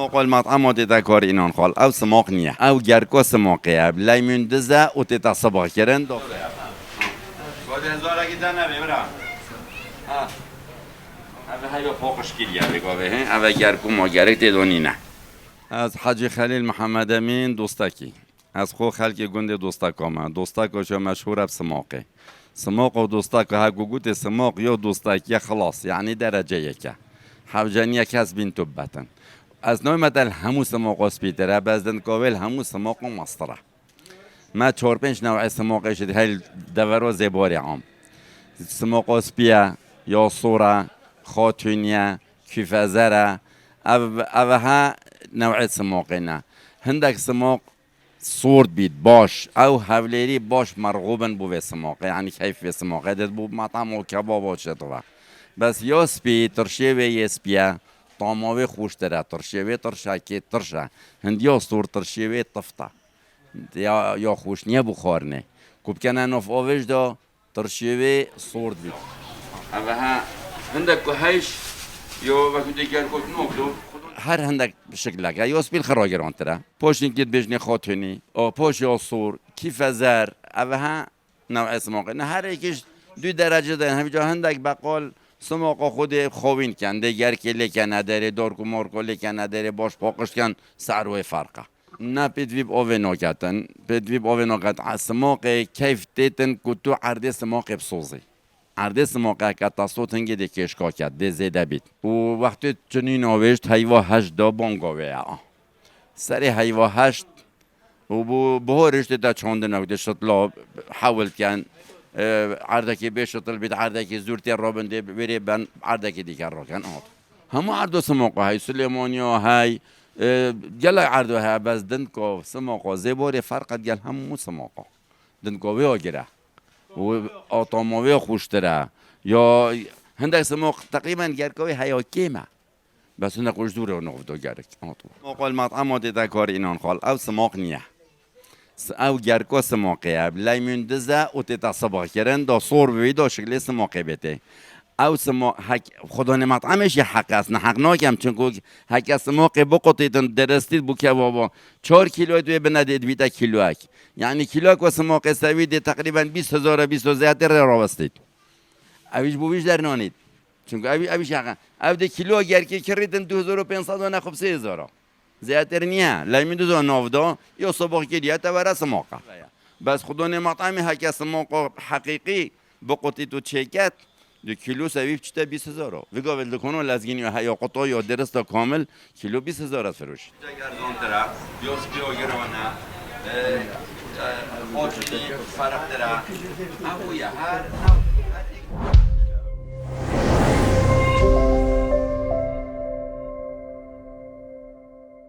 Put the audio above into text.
سماق المطعم تیتا کار اینان خال او سماق نیه او گرکو سماقیه لیمون دزه و تیتا صبح کرن دافره باید هزار اگه ده نبی برا اوه های فوقش کلیه بگاوه اوه گرکو ما گرک تیدونی نه از حاجی خلیل محمد امین دوستکی از خو خلک گنده دوستکامه دوستکاشو مشهور اب سماقه سماق و دوستک ها گوگوت سماق یا دوستکی خلاص یعنی درجه یکه حوجانی کس بین توبتن از نوع مدل همو سماق اسپیتره بزدن کاول همو سماق مستره ما 4-5 نوع سماق شد های دورو زباری عام سماق اسپیه یا صوره خاتونیه کیفزره اوها نوع سماقنا هندک سماق صورت بید باش او حولیری باش مرغوبن بو سماقه یعنی کیف به سماقه داد بو مطعم و کباب و چطور بس یا سپی ترشه و یه سپیه طعماوی خوش تره ترشه و ترشه که ترشه هند یا صور ترشه و طفته یا خوش نیه بخارنه کب کنه نف آوش دا ترشه و صورت بید اوها هندک که هیش یا وقتی دیگر کت نوکدو هر هندک شکل که یا سپیل خراگران تره پاش نکید بجنی خاتونی او پاش یا صور کیف زر اوها نوع سماقه نه هر یکیش 2 درجه دارن همینجا هندک بقال سماق خود خوین کن دیگر که لیکن نداره دارکو مارکو لیکن نداره باش پاکش کن سروی فرقه نه پیدویب آوه ناکتن پیدویب آوه ناکت سماق کیف دیتن که تو عرده سماق بسوزی عرده سماقه که تصوت هنگی دی کشکا کرد دی زیده بید و وقتی چنین آوشت هیوا 8 دا بانگاوه سری هیوا 8 و بهارش دیده چانده نکده شطلا حاول کن عردکی بیشتر بید عردکی زورتی را بنده بری بن عردکی دیگر را کن همه عرض سماقه های سلیمانیا های گل عرض های بس دنکو سماقه زیباری فرقت گل همه سماقه دنکوی آگره و آتاماوی خوشتره یا هندک سماق تقریبا گرکوی حیاکیمه بس هندک خوش دوره و نقفدو گرک سماق المطعم تیتا کار اینان خال او سماق نیه او گرکو سماقیه لیمون دزه و تیتا صبح کرن دا صور بوی دا شکلی سماقی بیته او سماق خدا مطعمش یه حق است نه حق ناکم چون حق سماقی بقطیتن درستید بو که بابا 4 کیلو دوی بندید بیتا کیلوک یعنی کیلوک و سماقی سوید تقریبا 20,000 20,000 را بستید اویش بویش در نانید چون اویش حقا او ده کیلو گرکی کردن 2500 و نخب 3000 زیادتر نیه لیمون دو نافدا یا صبح که دیگه تبره سماقه بس خدا مطعم حق سماق حقیقی بقطی تو چکت 2 کیلو سویف چته 20,000 وگا ول دکانو لازگینی یا قطع یا درست کامل کیلو 20,000 از فروش گردان ترا یا سپیو گرانه خاطری فرق ترا ابویا هر